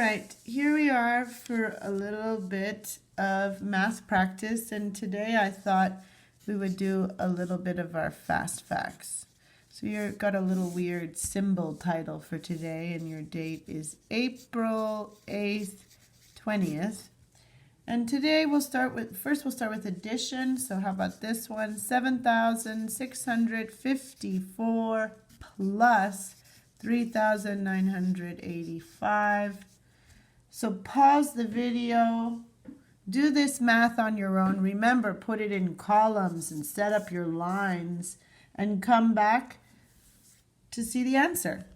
right, here we are for a little bit of math practice, and today I thought we would do a little bit of our fast facts. So you've got a little weird symbol title for today, and your date is April 8th, 20th. And today we'll start with addition. So how about this one? 7,654 plus 3,985. So pause the video, do this math on your own. Remember, put it in columns and set up your lines and come back to see the answer.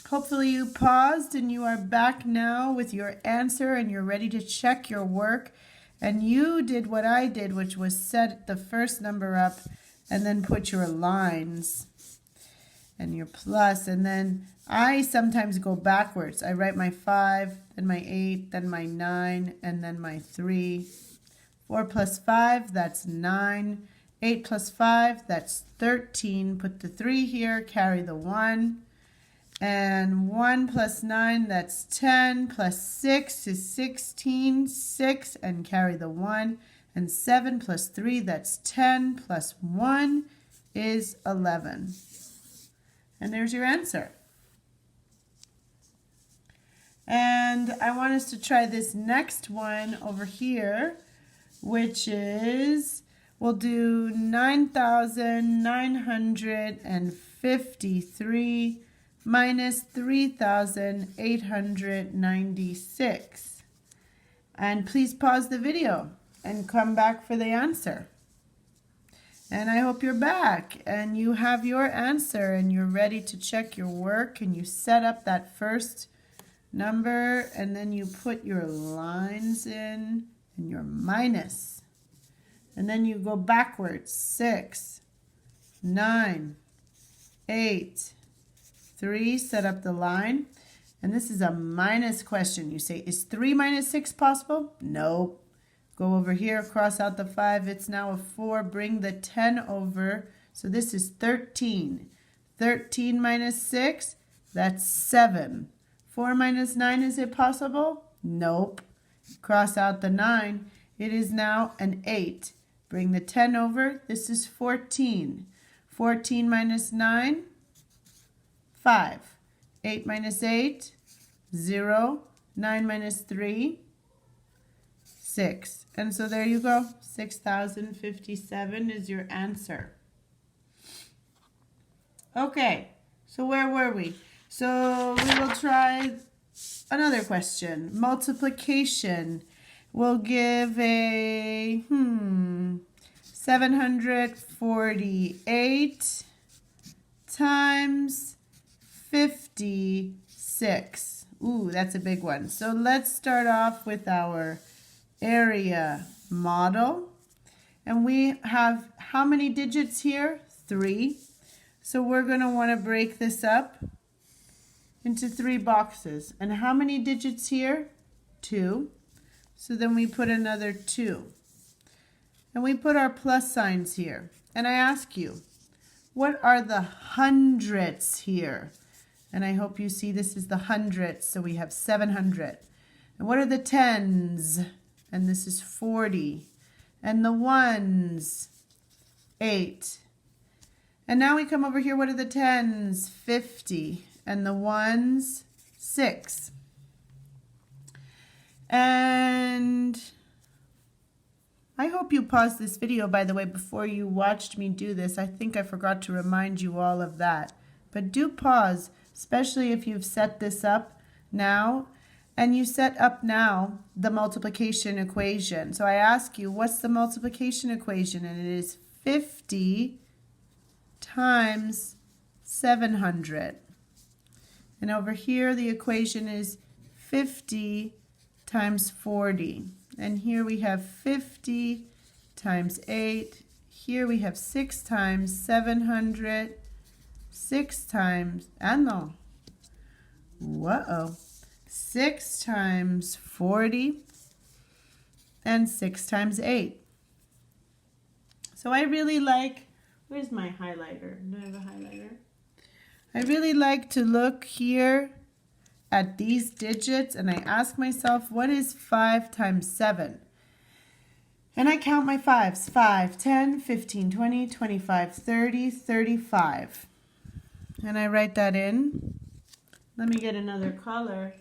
Hopefully you paused and you are back now with your answer and you're ready to check your work. And you did what I did, which was set the first number up and then put your lines and your plus, and then I sometimes go backwards. I write my 5, then my 8, then my 9, and then my 3. 4 plus 5, that's 9. 8 plus 5, that's 13. Put the 3 here, carry the 1. And 1 plus 9, that's 10. Plus 6 is 16. 6, and carry the 1. And 7 plus 3, that's 10. Plus 1 is 11. And there's your answer. And I want us to try this next one over here, which is, we'll do 9,953 minus 3,896. And please pause the video and come back for the answer. And I hope you're back and you have your answer and you're ready to check your work, and you set up that first number and then you put your lines in and your minus. And then you go backwards. 6, 9, 8, 3, set up the line. And this is a minus question. You say, is 3 minus 6 possible? Nope. Go over here, cross out the 5. It's now a 4. Bring the 10 over. So this is 13. 13 minus 6, that's 7. 4 minus 9, is it possible? Nope. Cross out the 9. It is now an 8. Bring the 10 over. This is 14. 14 minus 9, 5. 8 minus 8, 0. 9 minus 3, 6. And so there you go. 6,057 is your answer. Okay, so where were we? So we will try another question. Multiplication. We'll give a 748 times 56. Ooh, that's a big one. So let's start off with our area model. And we have how many digits here? 3. So we're going to want to break this up into 3 boxes. And how many digits here? 2. So then we put another 2. And we put our plus signs here. And I ask you, what are the hundredths here? And I hope you see this is the hundredths. So we have 700. And what are the tens? And this is 40. And the ones, 8. And now we come over here. What are the tens? 50. And the ones, 6. And I hope you paused this video, by the way, before you watched me do this. I think I forgot to remind you all of that. But do pause, especially if you've set this up now. And you set up now the multiplication equation. So I ask you, what's the multiplication equation? And it is 50 times 700. And over here, the equation is 50 times 40. And here we have 50 times 8. Here we have 6 times 700. 6 times, no. Whoa. 6 times 40 and 6 times 8. So I really like, where's my highlighter? Do I have a highlighter? I really like to look here at these digits and I ask myself, what is 5 times 7? And I count my 5s. 5, 10, 15, 20, 25, 30, 35. And I write that in. Let me get another color.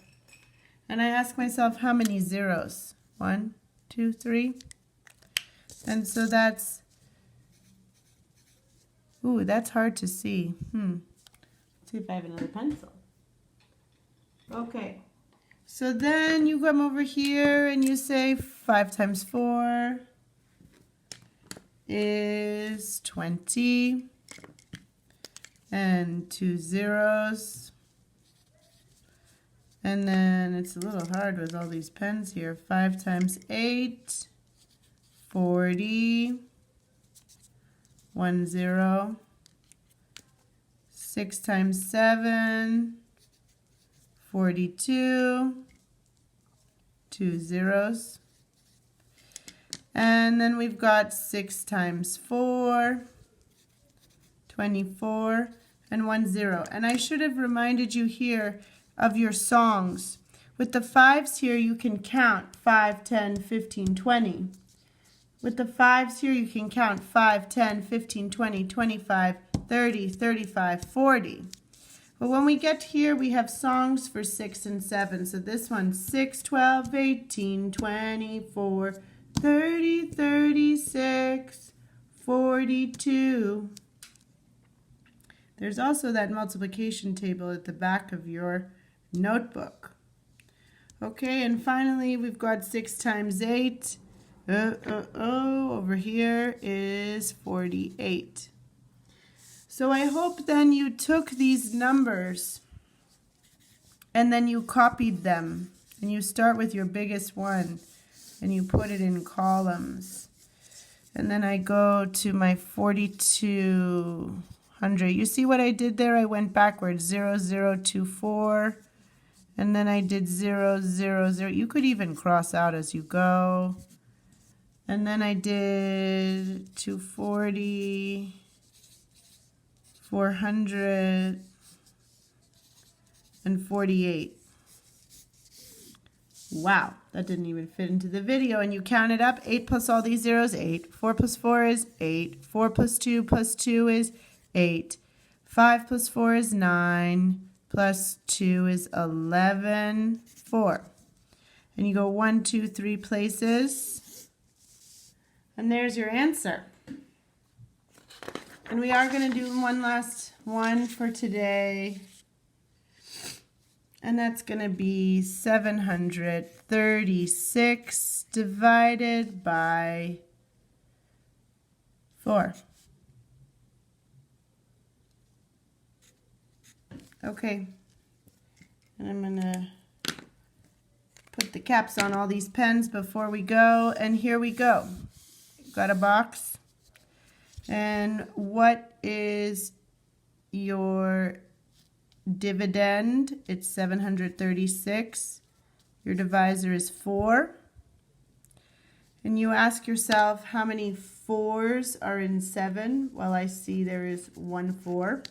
And I ask myself, how many zeros? 1, 2, 3. And so that's, ooh, that's hard to see. Let's see if I have another pencil. Okay. So then you come over here and you say 5 times 4 is 20. And 2 zeros. And then it's a little hard with all these pens here. 5 times 8, 40. 1 0. 6 times 7, 42. 2 zeros. And then we've got 6 times 4, 24, and 1 0. And I should have reminded you here of your songs. With the 5s here, you can count 5, 10, 15, 20. With the 5s here, you can count 5, 10, 15, 20, 25, 30, 35, 40. But when we get here, we have songs for 6 and 7. So this one's 6, 12, 18, 24, 30, 36, 42. There's also that multiplication table at the back of your notebook. Okay, and finally we've got 6 times 8. Over here is 48. So I hope then you took these numbers and then you copied them. And you start with your biggest one and you put it in columns. And then I go to my 4200. You see what I did there? I went backwards. 0, 0, 2, 4. And then I did 0, 0, 0. You could even cross out as you go. And then I did 240, 400, and 48. Wow, that didn't even fit into the video. And you count it up. 8 plus all these zeros, 8. 4 plus 4 is 8. 4 plus 2 is 8. 5 plus 4 is 9. Plus 2 is 11. 4. And you go 1, 2, 3 places. And there's your answer. And we are going to do one last one for today. And that's going to be 736 divided by 4. Okay. And I'm going to put the caps on all these pens before we go. And here we go. Got a box. And what is your dividend? It's 736. Your divisor is 4. And you ask yourself how many 4s are in 7. Well, I see there is 1 4.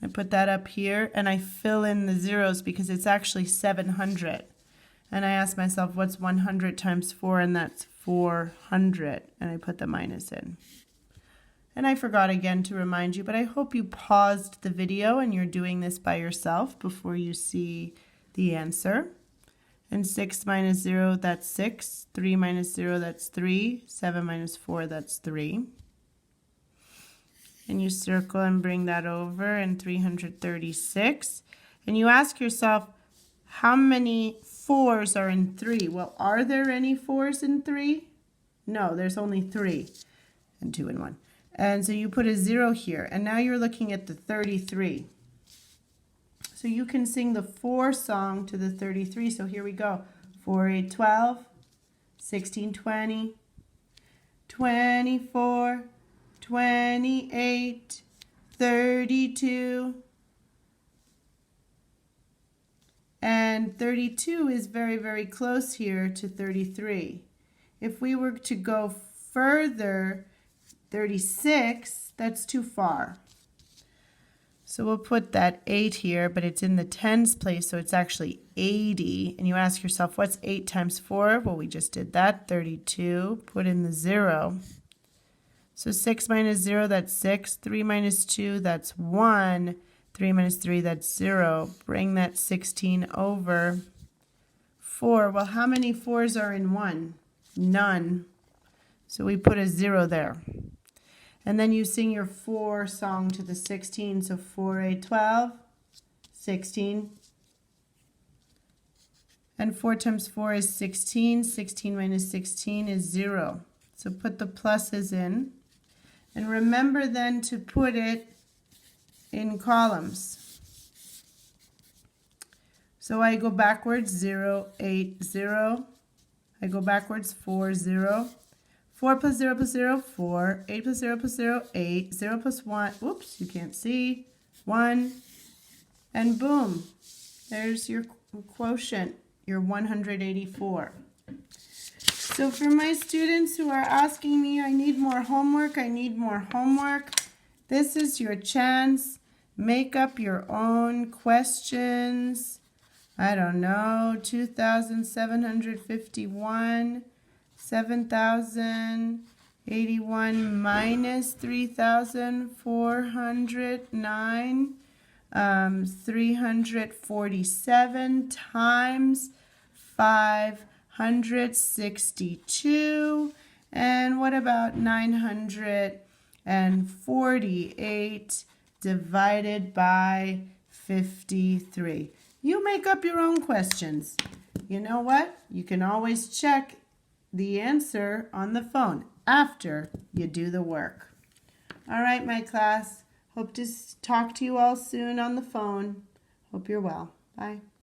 I put that up here and I fill in the zeros because it's actually 700. And I ask myself, what's 100 times 4? And that's 400. And I put the minus in. And I forgot again to remind you, but I hope you paused the video and you're doing this by yourself before you see the answer. And 6 minus 0, that's 6. 3 minus 0, that's 3. 7 minus 4, that's 3. And you circle and bring that over, and 336. And you ask yourself, how many 4s are in 3? Well, are there any 4s in 3? No, there's only 3 and 2 and 1. And so you put a 0 here, and now you're looking at the 33. So you can sing the 4 song to the 33. So here we go. 4, 8, 12, 16, 20, 24, 28, 32, and 32 is very, very close here to 33. If we were to go further, 36, that's too far. So we'll put that 8 here, but it's in the tens place, so it's actually 80. And you ask yourself, what's 8 times 4? Well, we just did that, 32. Put in the 0. So 6 minus 0, that's 6. 3 minus 2, that's 1. 3 minus 3, that's 0. Bring that 16 over. 4. Well, how many 4s are in 1? None. So we put a 0 there. And then you sing your 4 song to the 16. So 4, 8, 12, 16. And 4 times 4 is 16. 16 minus 16 is 0. So put the pluses in. And remember then to put it in columns. So I go backwards, 0, 8, 0. I go backwards, 4, 0. 4 plus 0 plus 0, 4. 8 plus 0 plus 0, 8. 0 plus 1, whoops, you can't see. 1. And boom, there's your quotient, your 184. So for my students who are asking me, I need more homework, this is your chance. Make up your own questions. I don't know, 2,751. 7,081 minus 3,409, 347 times 562, and what about 948 divided by 53? You make up your own questions. You know what? You can always check the answer on the phone after you do the work. All right, my class. Hope to talk to you all soon on the phone. Hope you're well. Bye.